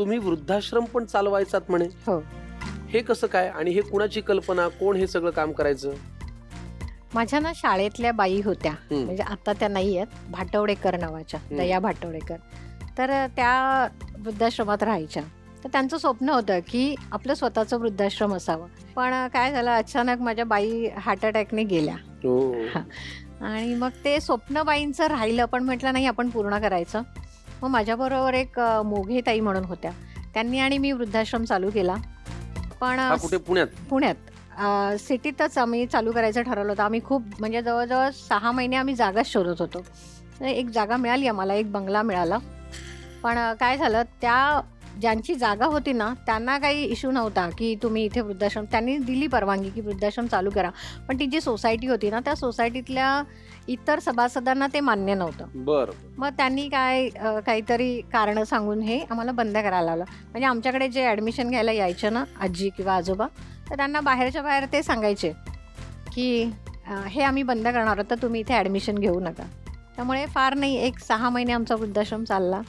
तुम्ही वृद्धाश्रम पण चालवायचात म्हणे. हो. हे कसं काय आणि हे कुणाची कल्पना, कोण हे सगळं काम करायचं? माझ्या ना शाळेतल्या बाई होत्या, हं. म्हणजे आता त्या नाही आहेत, भाटवडेकर नावाच्या, दया भाटवडेकर. तर त्या वृद्धाश्रमात राहायच्या. तर त्यांचं स्वप्न होतं की आपलं स्वतःचं वृद्धाश्रम असावं. पण काय झालं, अचानक माझ्या बाई हार्ट अटॅकने गेल्या. हो. हां. आणि मग ते स्वप्न बाईंचं राहिलं, पण म्हटलं नाही आपण पूर्ण करायचं. मग माझ्याबरोबर एक मोघे ताई म्हणून होत्या. त्यांनी आणि मी वृद्धाश्रम चालू केला. पण हा कुठे पुण्यात? पुण्यात सिटीतच आम्ही चालू करायचं ठरवलं होतं. आम्ही खूप म्हणजे जवळजवळ 6 महिने आम्ही जागाच शोधत होतो. तर एक जागा मिळाली आम्हाला, एक बंगला मिळाला. पण काय झालं, त्या ज्यांची जागा होती ना, त्यांना काही इश्यू नव्हता की तुम्ही इथे वृद्धाश्रम, त्यांनी दिली परवानगी की वृद्धाश्रम चालू करा. पण ती जी सोसायटी होती ना, त्या सोसायटीतल्या इतर सभासदांना ते मान्य नव्हतं. बरं. मग त्यांनी काहीतरी कारणं सांगून हे आम्हाला बंद करायला लावलं. म्हणजे आमच्याकडे जे ॲडमिशन घ्यायला यायचे ना आजी किंवा आजोबा, तर त्यांना बाहेरच्या बाहेर ते सांगायचे की हे आम्ही बंद करणार आहोत, तर तुम्ही इथे ॲडमिशन घेऊ नका. त्यामुळे फार नाही, एक 6 महिने आमचा वृद्धाश्रम चालला.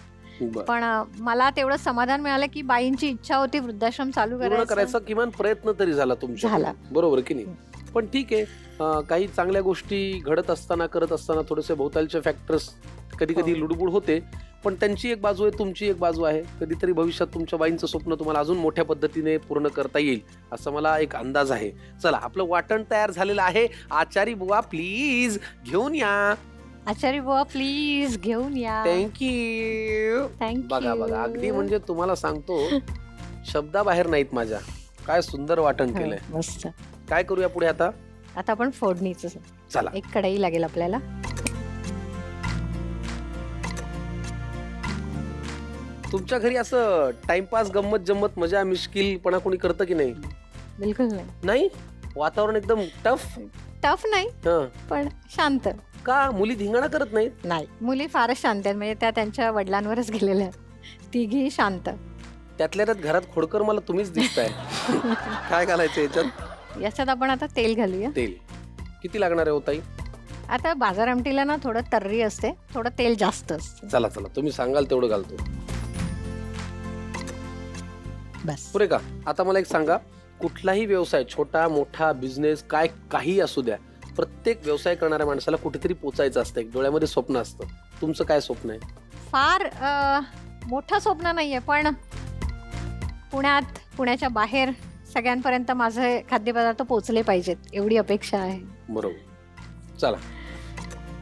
बरं. पण मला तेवढं समाधान मिळालं की बाईंची इच्छा होती वृद्धाश्रम चालू पूर्ण करायचा किमान प्रयत्न तरी झाला तुमचा. झाला. बरोबर की नाही? पण ठीक आहे, काही चांगल्या गोष्टी घडत असताना, करत असताना थोडेसे भोवतालचे फॅक्टर्स कधी कधी हो. लुडबुड होते. पण त्यांची एक बाजू आहे, तुमची एक बाजू आहे. कधीतरी भविष्यात तुमच्या बाईंचं स्वप्न तुम्हाला अजून मोठ्या पद्धतीने पूर्ण करता येईल असं मला एक अंदाज आहे. चला, आपलं वाटण तयार झालेलं आहे. आचारी बुवा प्लीज घेऊन या. आचार्य बुवा प्लीज घेऊन या. थँक्यू. थँक्यू. बघा अगदी म्हणजे तुम्हाला सांगतो, शब्दाबाहेर नाहीत माझ्या. काय सुंदर वाटण केलंय. मस्त. काय करूया पुढे आता? आता आपण फोडणीचं चला. एक कढई लागेल आपल्याला. तुमच्या घरी असं टाइमपास, गंमत जम्मत, मजा मिश्किलपणा कोणी करतं की नाही? बिलकुल नाही. नाही? वातावरण एकदम टफ. टफ नाही, पण शांत. का मुली धिंगाणा करत नाहीत? नाही, मुली फारच शांत आहेत. म्हणजे त्या त्यांच्या वडिलांवरच गेलेल्या आहेत. तिघी शांत. त्यातल्या त्यात घरात खोडकर मला तुम्हीच दिसताय. काय घालायचं याच्यात? याच्यात आपण आता तेल घालूया. तेल किती लागणार आहे ताई? आता बाजार आमटीला ना थोडं तर्री असते, थोडं तेल जास्त असतं. चला तुम्ही सांगाल तेवढं घालतो. बस. पुरे का? आता मला एक सांगा, कुठलाही व्यवसाय, छोटा मोठा बिझनेस, काय काही असू द्या, प्रत्येक व्यवसाय करणाऱ्या माणसाला कुठेतरी पोचायचं असतं. एक डोळ्यामध्ये स्वप्न असतं. तुमचं काय स्वप्न आहे? फार मोठं स्वप्न नाहीये, पण पुण्याच्या बाहेर सगळ्यांपर्यंत माझे खाद्यपदार्थ पोचले पाहिजेत, एवढी अपेक्षा आहे. बरोबर. चला,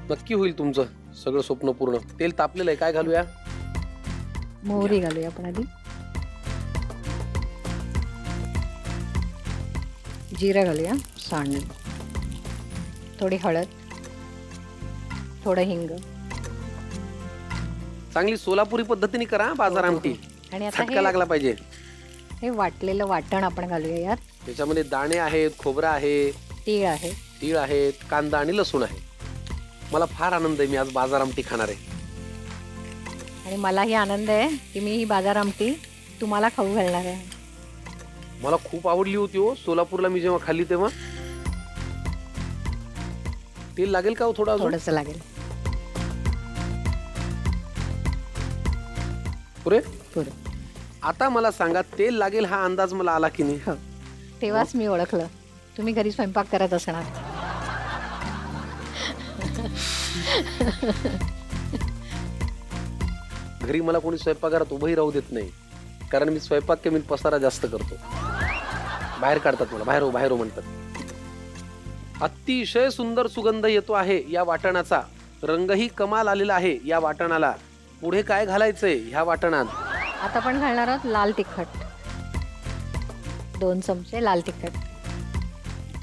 नक्की होईल तुमचं सगळं स्वप्न पूर्ण. तेल तापलेलं आहे, काय घालूया? मोहरी घालूया आपण आधी. जिरं घालूया, सांड, थोडी हळद, थोडं हिंग. चांगली सोलापुरी पद्धतीने करा बाजार आमटी. आणि आता झटका लागला पाहिजे. हे वाटलेलं वाटण आपण घालूया यात. त्याच्यामध्ये दाणे आहेत, खोबरं आहे, तीळ आहेत, कांदा आणि लसूण आहे. मला फार आनंद आहे, मी आज बाजार आमटी खाणार आहे. आणि मलाही आनंद आहे की मी ही बाजार आमटी तुम्हाला खाऊ घालणार आहे. मला खूप आवडली होती हो सोलापूरला, मी जेव्हा खाल्ली तेव्हा. तेल लागेल का हो थोडं अजून? थोडंसं लागेल. पुरे? पुरे. आता मला सांगा, तेल लागेल हा अंदाज मला आला की नाही? हो, तेव्हाच मी ओळखलं तुम्ही घरी स्वयंपाक करत असणार. घरी मला कोणी स्वयंपाकघरात उभंही राहू देत नाही, कारण मी स्वयंपाक मी पसारा जास्त करतो. बाहेर काढतात मला, बाहेर म्हणतात. अतिशय सुंदर सुगंध येतो आहे या वाटणाचा. रंगही कमाल आलेला आहे या वाटणाला. पुढे काय घालायचंय ह्या वाटणात? आता आपण घालणार आहोत लाल तिखट, 2 चमचे लाल तिखट,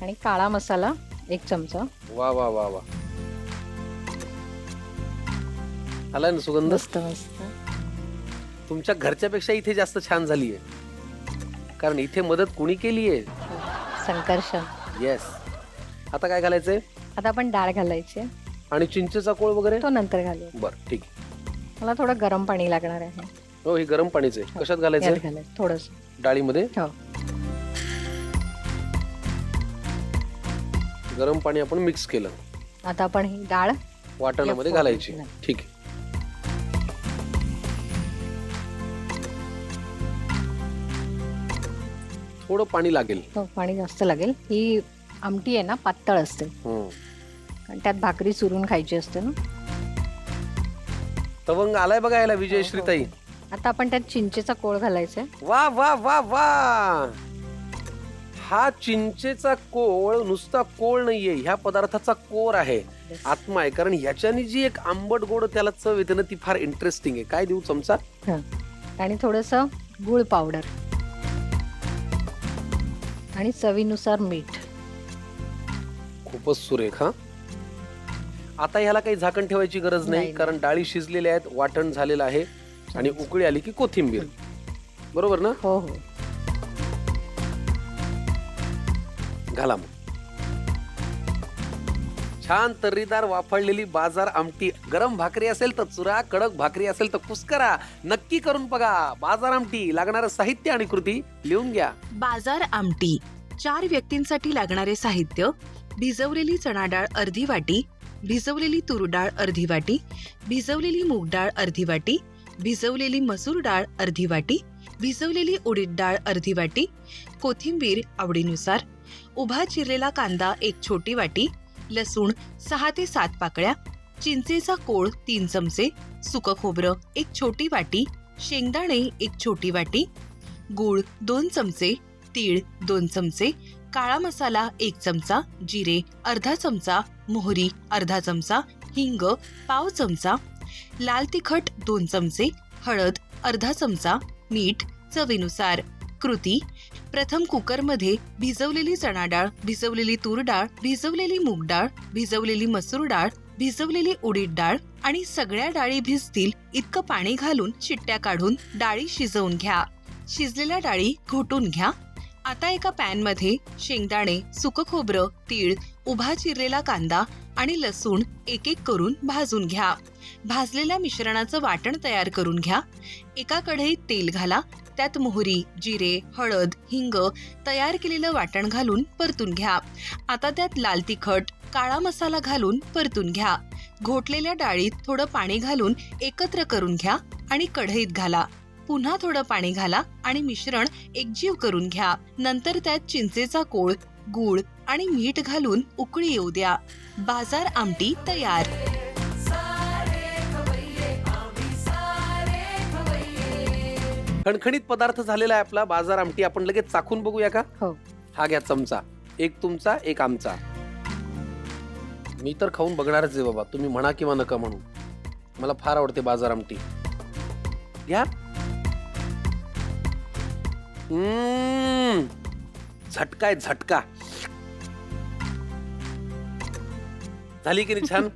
आणि काळा मसाला 1 चमचा. वा वा वा वा, आला ना सुगंध? मस्त मस्त. तुमच्या घरच्यापेक्षा इथे जास्त छान झालीये, कारण इथे मदत कुणी केलीये? संकर्षण. येस. आता काय घालायचंय? आता आपण डाळ घालायची, आणि चिंचेचा कोळ वगैरे तो नंतर घालूया. बरं, ठीक आहे. मला थोडं गरम पाणी लागणार आहे. हो, हे गरम पाणीच आहे. कशात घालायचं? घालायचं थोडंसं डाळीमध्ये. हो. गरम पाणी आपण मिक्स केलं. आता आपण ही डाळ वाटणामध्ये घालायची. ठीक आहे. थोडं पाणी लागेल. हो, पाणी जास्त लागेल. ही आमटी आहे ना पातळ असते, हम्म. कारण त्यात भाकरी चुरून खायची असते ना. तवंग आलाय बघा याला विजयश्री ताई. आता आपण त्यात चिंचेचा कोळ घालायचा आहे. वा वा वा वा, हा चिंचेचा कोळ नुसता कोळ नाहीये, ह्या पदार्थाचा कोर आहे, आत्मा आहे. कारण ह्याच्यानी जी एक आंबट गोड त्याला चव येते ना, ती फार इंटरेस्टिंग आहे. काय देऊ चमचा? आणि थोडस गुळ पावडर आणि चवीनुसार मीठ. खूपच सुरेख. हा, आता ह्याला काही झाकण ठेवायची गरज नाही, नाही. कारण डाळी शिजलेल्या आहेत, वाटण झालेलं आहे आणि उकळी आली की कोथिंबीर. बरोबर ना? हो हो. घाला मग. छान तर्रीदार वाफळलेली बाजार आमटी. गरम भाकरी असेल तर चुरा, कडक भाकरी असेल तर कुस्करा. नक्की करून बघा बाजार आमटी. लागणारं साहित्य आणि कृती लिहून घ्या. बाजार आमटी 4 व्यक्तींसाठी लागणारे साहित्य: भिजवलेली चणा डाळ अर्धी वाटी, भिजवलेली तूर डाळ अर्धी वाटी, भिजवलेली मूग डाळ अर्धी वाटी, भिजवलेली मसूर डाळ अर्धी वाटी, भिजवलेली उडीद डाळ अर्धी वाटी, कोथिंबीर आवडीनुसार, उभा चिरलेला कांदा 1 छोटी वाटी, लसूण 6 ते 7 पाकळ्या, चिंचेचा कोळ 3 चमचे, सुकं खोबरं 1 छोटी वाटी, शेंगदाणे 1 छोटी वाटी, गूळ 2 चमचे, तीळ 2 चमचे, काळा मसाला 1 चमचा, जिरे अर्धा चमचा, मोहरी अर्धा चमचा, हिंग पाव चमचा, लाल तिखट 2 चमचे, हळद अर्धा चमचा, मीठ चवीनुसार. कृती: प्रथम कुकरमध्ये भिजवलेली चणा डाळ, भिजवलेली तूर डाळ, भिजवलेली मूग डाळ, भिजवलेली मसूर डाळ, भिजवलेली उडीद डाळ आणि सगळ्या डाळी भिजतील इतकं पाणी घालून शिट्ट्या काढून डाळी शिजवून घ्या. शिजलेल्या डाळी घोटून घ्या. आता एका पॅन मध्ये शेंगदाणे, सुकं खोबरं, तीळ, उभा चिरलेला कांदा आणि लसूण एक एक करून भाजून घ्या. भाजलेल्या मिश्रणाचं वाटण तयार करून घ्या. एका कढईत तेल घाला. त्यात मोहरी, जिरे, हळद, हिंग, तयार केलेलं वाटण घालून परतून घ्या. आता त्यात लाल तिखट, काळा मसाला घालून परतून घ्या. घोटलेल्या डाळीत थोडं पाणी घालून एकत्र करून घ्या आणि कढईत घाला. पुन्हा थोडं पाणी घाला आणि मिश्रण एकजीव करून घ्या. नंतर त्यात चिंचेचा कोळ, गूळ आणि मीठ घालून उकळी येऊ द्या. बाजार आमटी तयार. खणखणीत पदार्थ झालेला आहे आपला बाजार आमटी. आपण लगेच चाखून बघूया का? हो. हा घ्या चमचा. एक तुमचा, एक आमचा. मी तर खाऊन बघणारच आहे बाबा, तुम्ही म्हणा किंवा नका म्हणू. मला फार आवडते बाजार आमटी. घ्या. झटका आहे झटका. झाली की नाही छान?